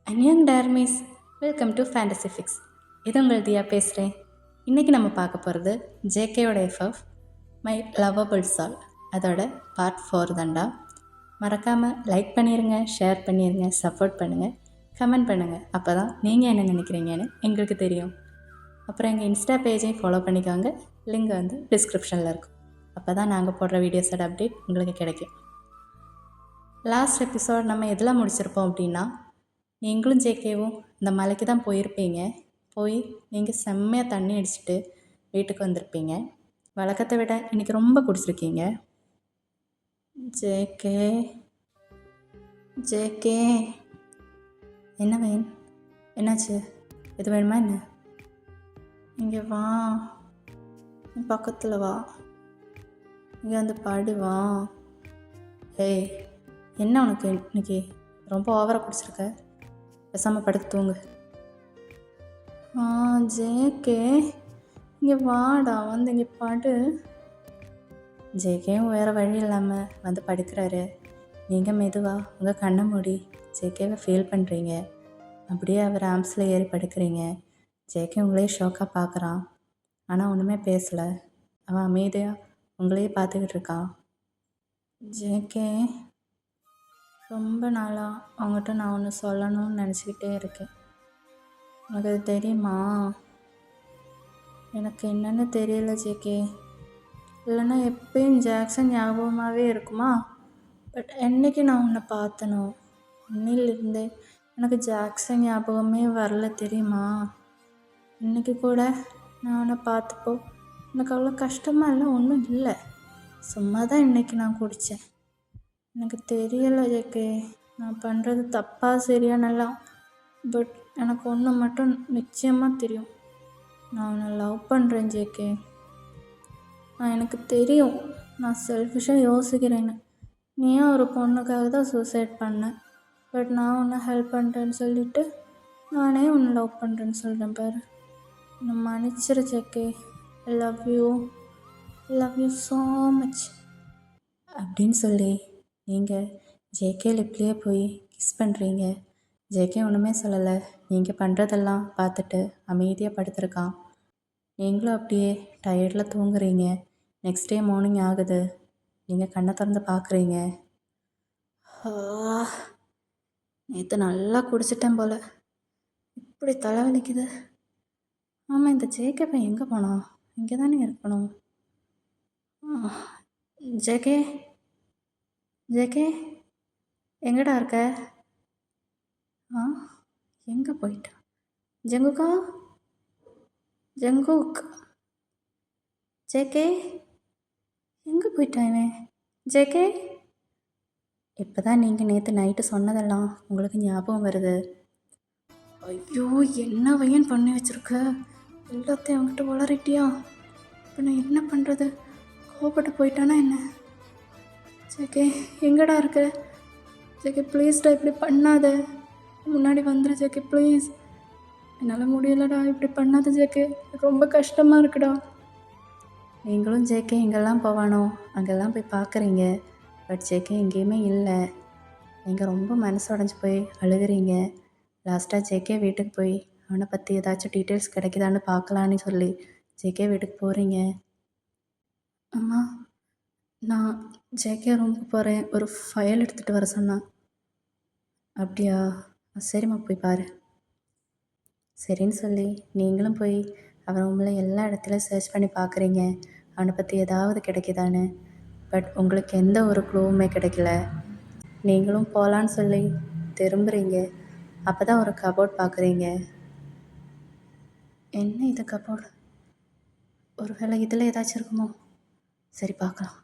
அன்யங் டார்மிஸ், welcome to fantasy fix. இது உங்கள் தியா பேசுகிறேன். இன்றைக்கி நம்ம பார்க்க போகிறது ஜேகேயோட எஃப்எஃப் மை லவ்வபிள் சால், அதோட பார்ட் 4 தான்டா. மறக்காமல் லைக் பண்ணிடுங்க, ஷேர் பண்ணிடுங்க, சப்போர்ட் பண்ணுங்கள், கமெண்ட் பண்ணுங்கள். அப்போ தான் நீங்கள் என்ன நினைக்கிறீங்கன்னு எங்களுக்கு தெரியும். அப்புறம் எங்கள் இன்ஸ்டா பேஜையும் ஃபாலோ பண்ணிக்கோங்க. லிங்க் வந்து டிஸ்கிரிப்ஷனில் இருக்கும். அப்போ தான் நாங்கள் போடுற வீடியோஸோட அப்டேட் உங்களுக்கு கிடைக்கும். லாஸ்ட் எபிசோட் நம்ம எதில் முடிச்சிருப்போம் அப்படின்னா, நீங்களும் ஜேகேவும் இந்த மலைக்கு தான் போயிருப்பீங்க. போய் நீங்கள் செம்மையாக தண்ணி அடிச்சுட்டு வீட்டுக்கு வந்திருப்பீங்க. வழக்கத்தை விட இன்றைக்கி ரொம்ப குடிச்சிருக்கீங்க. ஜேகே ஜேகே என்ன வேணும்? என்னாச்சு? எது வேணுமா என்ன? இங்கே வா, பக்கத்தில் வா, இங்கே வந்து பாடு வா. ஏய், என்ன உனக்கு இன்னைக்கு ரொம்ப ஓவராக குடிச்சிருக்க? பேசாமல் படுத்து தூங்கு. ஜேகே இங்கே வாடா, வந்து இங்கே பாடு. ஜேகேவும் வேறு வழி இல்லாமல் வந்து படுக்கிறாரு. நீங்கள் மெதுவாக உங்கள் கண்ணை மூடி ஜேகேவை ஃபீல் பண்ணுறீங்க. அப்படியே அவர் ஆம்ஸில் ஏறி படுக்கிறீங்க. ஜேகே உங்களே ஷோக்காக பார்க்குறான். ஆனால் ஒன்றுமே பேசலை. அவன் அமைதியாக உங்களையே பார்த்துக்கிட்டு இருக்கான். ஜேகே, ரொம்ப நாளாக அவங்ககிட்ட நான் ஒன்று சொல்லணும்னு நினச்சிக்கிட்டே இருக்கேன். உனக்கு அது தெரியுமா? எனக்கு என்னென்னு தெரியல ஜேகே. இல்லைன்னா எப்பயும் ஜாக்சன் ஞாபகமாகவே இருக்குமா? பட் என்றைக்கு நான் உன்னை பார்த்தனோ இன்னிலிருந்தே எனக்கு ஜாக்சன் ஞாபகமே வரல, தெரியுமா? இன்றைக்கி கூட நான் உன்னை பார்த்தப்போ எனக்கு அவ்வளோ கஷ்டமாக இல்லை, ஒன்றும் இல்லை. சும்மா தான் இன்றைக்கி நான் குடித்தேன். எனக்கு தெரியலை ஜேகே, நான் பண்ணுறது தப்பாக சரியா நல்லா. பட் எனக்கு ஒன்று மட்டும் நிச்சயமாக தெரியும், நான் உன்னை லவ் பண்ணுறேன் ஜேகே. எனக்கு தெரியும் நான் செல்ஃபிஷாக யோசிக்கிறேன்னு. நீயும் ஒரு பொண்ணுக்காக தான் சூசைட் பண்ணேன். பட் நான் உன்னை ஹெல்ப் பண்ணுறேன்னு சொல்லிவிட்டு நானே உன்னை லவ் பண்ணுறேன்னு சொல்கிறேன் பாரு. என்னை மன்னிச்சிரு JK. I love you so much அப்படின்னு சொல்லி நீங்கள் ஜேகே லிப்லேயே போய் கிஸ் பண்ணுறீங்க. ஜேகே ஒன்றுமே சொல்லலை. நீங்கள் பண்ணுறதெல்லாம் பார்த்துட்டு அமைதியாக படுத்துருக்கான். நீங்களும் அப்படியே டயர்டில் தூங்குறீங்க. நெக்ஸ்ட் டே மார்னிங் ஆகுது. நீங்கள் கண்ணை திறந்து பார்க்குறீங்க. நேற்று நல்லா குடிச்சிட்டேன் போல், இப்படி தலைவலிக்குது. ஆமாம், இந்த ஜேகே பையன் எங்கே போனான்? இங்கே தானே இருக்கணும். ஜேகே ஜேகே எங்கடா இருக்க? எங்கே போயிட்டான்? ஜங்குக் ஜேகே எங்கே போயிட்டான் இவன்? ஜேகே, இப்போ தான் நீங்கள் நேற்று நைட்டு சொன்னதெல்லாம் உங்களுக்கு ஞாபகம் வருது. ஐயோ, என்ன வையன் பண்ணி வச்சுருக்க? எல்லாத்தையும் அவங்ககிட்ட வளரிட்டியா? இப்போ நான் என்ன பண்ணுறது? கோபப்பட்டு போயிட்டானா என்ன? ஜேகே எங்கடா இருக்க? ஜேகே ப்ளீஸ்டா, இப்படி பண்ணாத. முன்னாடி வந்துடு ஜேகே ப்ளீஸ். என்னால் முடியலடா, இப்படி பண்ணாத ஜேகே. எனக்கு ரொம்ப கஷ்டமாக இருக்குடா. நீங்களும் ஜேகே எங்கெல்லாம் போவானோ அங்கெல்லாம் போய் பார்க்குறீங்க. பட் ஜேகே எங்கேயுமே இல்லை. நீங்கள் ரொம்ப மனசு உடஞ்சி போய் அழுகிறீங்க. லாஸ்ட்டாக ஜேகே வீட்டுக்கு போய் அவனை பற்றி ஏதாச்சும் டீட்டெயில்ஸ் கிடைக்குதான்னு பார்க்கலான்னு சொல்லி ஜேகே வீட்டுக்கு போகிறீங்க. அம்மா, நான் ஜேகே ரூமுக்கு போகிறேன், ஒரு ஃபைல் எடுத்துகிட்டு வர சொன்னான். அப்படியா? சரிம்மா, போய் பாரு. சரின்னு சொல்லி நீங்களும் போய் அவன் ரூமில் எல்லா இடத்துலையும் சர்ச் பண்ணி பார்க்குறீங்க, அவனை பற்றி ஏதாவது கிடைக்குதான்னு. பட் உங்களுக்கு எந்த ஒரு க்ளூவுமே கிடைக்கல. நீங்களும் போகலான்னு சொல்லி திரும்புகிறீங்க. அப்போ தான் ஒரு கபோர்ட் பார்க்குறீங்க. என்ன இது கபோர்டு? ஒரு வேளை இதில் ஏதாச்சும் இருக்குமோ? சரி, பார்க்கலாம்.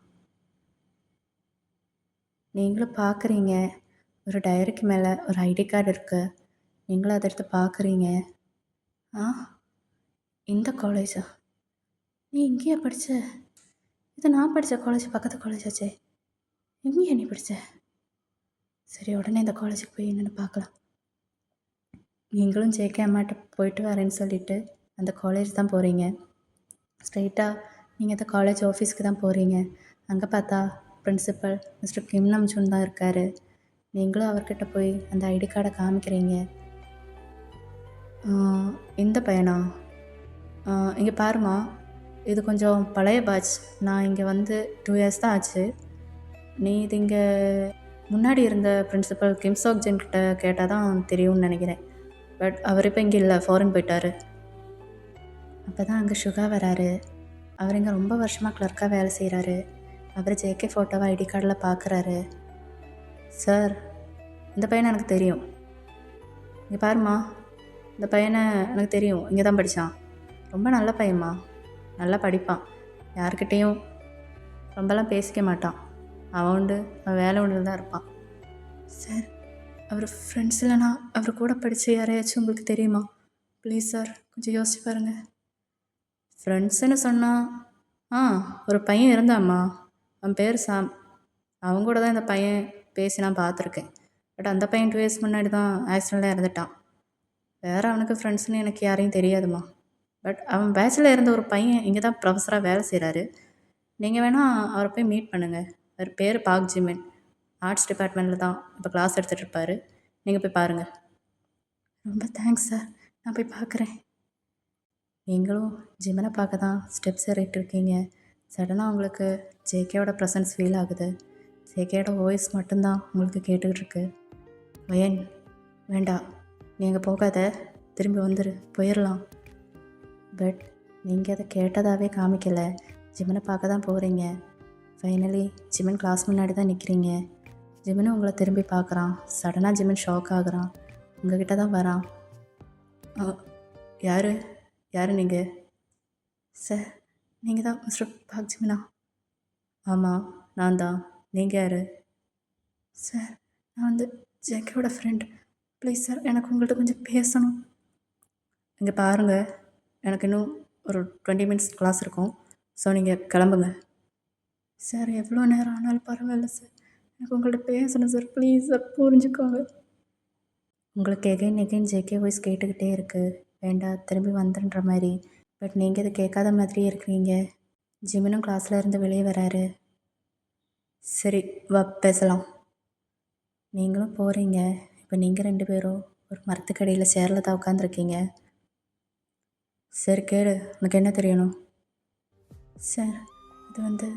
நீங்களும் பார்க்குறீங்க, ஒரு டைரிக்கு மேலே ஒரு ஐடி கார்டு இருக்குது. நீங்களும் அதை எடுத்து பார்க்குறீங்க. இந்த காலேஜா? நீ இங்கேயா படித்த? இது நான் படித்த காலேஜ், பக்கத்து காலேஜாச்சே. எங்கேயா நீ படித்த? சரி, உடனே இந்த காலேஜுக்கு போய் என்னென்னு பார்க்கலாம். நீங்களும் ஜேகே அம்மாட்ட போயிட்டு வரேன்னு சொல்லிவிட்டு அந்த காலேஜ் தான் போகிறீங்க. ஸ்ட்ரெயிட்டாக நீங்கள் அந்த காலேஜ் ஆஃபீஸ்க்கு தான் போகிறீங்க. அங்கே பார்த்தா பிரின்சிபல் மிஸ்டர் கிம் நம்ஜூன் தான் இருக்கார். நீங்களும் அவர்கிட்ட போய் அந்த ஐடி கார்டை காமிக்கிறீங்க. ஆ, இந்த பையனா? இங்கே பாரும்மா, இது கொஞ்சம் பழைய பேட்ச். நான் இங்கே வந்து 2 இயர்ஸ் தான் ஆச்சு. நீ இது இங்கே முன்னாடி இருந்த பிரின்சிபல் கிம் சோக் ஜின் கிட்ட கேட்டால் தான் தெரியும்னு நினைக்கிறேன். பட் அவர் இப்போ இங்கே இல்லை, ஃபாரின் போயிட்டாரு. அப்போ தான் அங்கே சுகா வராரு. அவர் இங்கே ரொம்ப வருஷமாக கிளர்க்காக வேலை செய்கிறாரு. அவர் ஜேகே ஃபோட்டோவை ஐடி கார்டில் பார்க்குறாரு. சார், இந்த பையனை எனக்கு தெரியும். இங்கே பாரும்மா, இந்த பையனை எனக்கு தெரியும். இங்கே தான் படித்தான். ரொம்ப நல்ல பையன்மா, நல்லா படிப்பான். யார்கிட்டேயும் ரொம்பலாம் பேசிக்க மாட்டான். அவன் உண்டு, அவன் வேலை உண்டு தான் இருப்பான். சார், அவர் ஃப்ரெண்ட்ஸ் இல்லைனா அவர் கூட படித்த யாரையாச்சும் உங்களுக்கு தெரியுமா? ப்ளீஸ் சார், கொஞ்சம் யோசிச்சு பாருங்கள். ஃப்ரெண்ட்ஸுன்னு சொன்னால் ஒரு பையன் இருந்தாம்மா. அவன் பேர் சாம். அவங்க கூட தான் இந்த பையன் பேசி நான் பார்த்துருக்கேன். பட் அந்த பையன் 2 இயர்ஸ் முன்னாடி தான் ஆக்சிடெண்ட்டில் இறந்துட்டான். வேறு அவனுக்கு ஃப்ரெண்ட்ஸ்னு எனக்கு யாரையும் தெரியாதுமா. பட் அவன் பேச்சில் இருந்த ஒரு பையன் இங்கே தான் ப்ரொஃபஸராக வேலை செய்கிறாரு. நீங்கள் வேணால் அவரை போய் மீட் பண்ணுங்கள். அவர் பேர் பாக் ஜிமின். ஆர்ட்ஸ் டிபார்ட்மெண்ட்டில் தான் இப்போ கிளாஸ் எடுத்துகிட்டு இருப்பார். நீங்கள் போய் பாருங்கள். ரொம்ப தேங்க்ஸ் சார், நான் போய் பார்க்குறேன். நீங்களும் ஜிமனை பார்க்க தான் ஸ்டெப்ஸ் ஏறிட்டு இருக்கீங்க. சடனாக உங்களுக்கு ஜேகேயோட ப்ரெசன்ஸ் ஃபீல் ஆகுது. ஜேகேயோட வாய்ஸ் மட்டும்தான் உங்களுக்கு கேட்டுக்கிட்டு இருக்கு. வயன், வேண்டாம், நீங்கள் போகாத, திரும்பி வந்துடு, போயிடலாம். பட் நீங்கள் அதை கேட்டதாகவே காமிக்கலை. ஜிமனை பார்க்க தான் போகிறீங்க. ஃபைனலி ஜிமன் கிளாஸ் முன்னாடி தான் நிற்கிறீங்க. ஜிமனும் உங்களை திரும்பி பார்க்குறான். சடனாக ஜிமன் ஷாக் ஆகுறான். உங்ககிட்ட தான் வரான். யார் நீங்கள்? சார், நீங்கள் தான் மிஸ்டர் பாக் ஜிமினா? ஆமாம், நான் தான். நீங்கள் யார்? சார், நான் வந்து ஜேகேயோட ஃப்ரெண்ட். ப்ளீஸ் சார், எனக்கு உங்கள்கிட்ட கொஞ்சம் பேசணும். இங்கே பாருங்கள், எனக்கு இன்னும் ஒரு 20 மினிட்ஸ் கிளாஸ் இருக்கும். ஸோ நீங்கள் கிளம்புங்க. சார், எவ்வளோ நேரம் ஆனாலும் பரவாயில்ல சார், எனக்கு உங்கள்கிட்ட பேசணும் சார். ப்ளீஸ் சார், புரிஞ்சுக்கோங்க. உங்களுக்கு எகைன் ஜேகே வாய்ஸ் கேட்டுக்கிட்டே இருக்குது. வேண்டாம், திரும்பி வந்துன்ற மாதிரி. பட் நீங்கள் இதை கேட்காத மாதிரியே இருக்கிறீங்க. ஜிமனும் கிளாஸில் இருந்து வெளியே வராரு. சரி, வா பேசலாம். நீங்களும் போகிறீங்க. இப்போ நீங்கள் 2 பேரும் ஒரு மரத்துக்கடியில் சேரில் தான் உட்காந்துருக்கீங்க. சரி, கேளு, உனக்கு என்ன தெரியணும்? சார், இது வந்து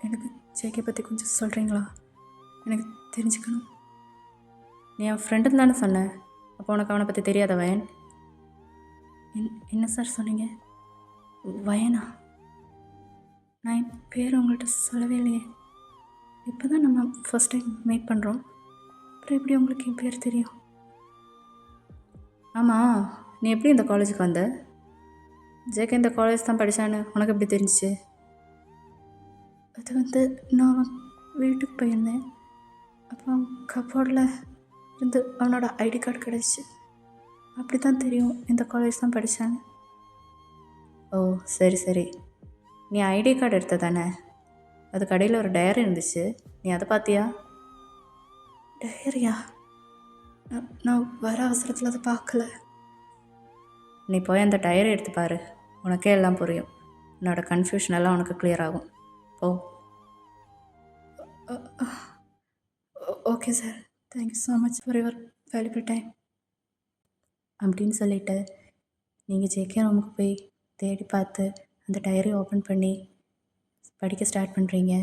எனக்கு ஜேகே பற்றி கொஞ்சம் சொல்கிறீங்களா? எனக்கு தெரிஞ்சுக்கணும். நீ என் ஃப்ரெண்டுன்னு தானே சொன்னேன். அப்போ உனக்கு அவனை பற்றி தெரியாத வயன்? என்ன சார் சொன்னீங்க? வயனா? நான் என் பேர் உங்கள்கிட்ட சொல்லவே இல்லையே. இப்போ தான் நம்ம ஃபஸ்ட் டைம் மீட் பண்ணுறோம். அப்புறம் எப்படி உங்களுக்கு என் பேர் தெரியும்? ஆமாம், நீ எப்படி இந்த காலேஜுக்கு வந்த? ஜேகே இந்த காலேஜ் தான் படித்தான்னு உனக்கு எப்படி தெரிஞ்சிச்சு? அது வந்து நான் அவன் வீட்டுக்கு போயிருந்தேன். அப்போ கபோர்டில் இருந்து அவனோட ஐடி கார்டு கிடச்சிச்சு. அப்படி தான் தெரியும் இந்த காலேஜ் தான் படித்தான்னு. ஓ, சரி. நீ ஐடி கார்டு எடுத்த தானே? அது கடையில் ஒரு டைரி இருந்துச்சு, நீ அதை பார்த்தியா? டைரியா? நான் வர அவசரத்தில் அதை பார்க்கல. நீ போய் அந்த டைரி எடுத்து பாரு, உனக்கே எல்லாம் புரியும். உன்னோட கன்ஃபியூஷன் எல்லாம் உனக்கு கிளியர் ஆகும். ஓ. Okay sir, thank you so much for your valuable time. அப்படின்னு சொல்லிவிட்டு நீங்கள் ஜேகே ரூமுக்கு போய் தேடி பார்த்து அந்த டைரி ஓப்பன் பண்ணி படிக்க ஸ்டார்ட் பண்ணுறீங்க.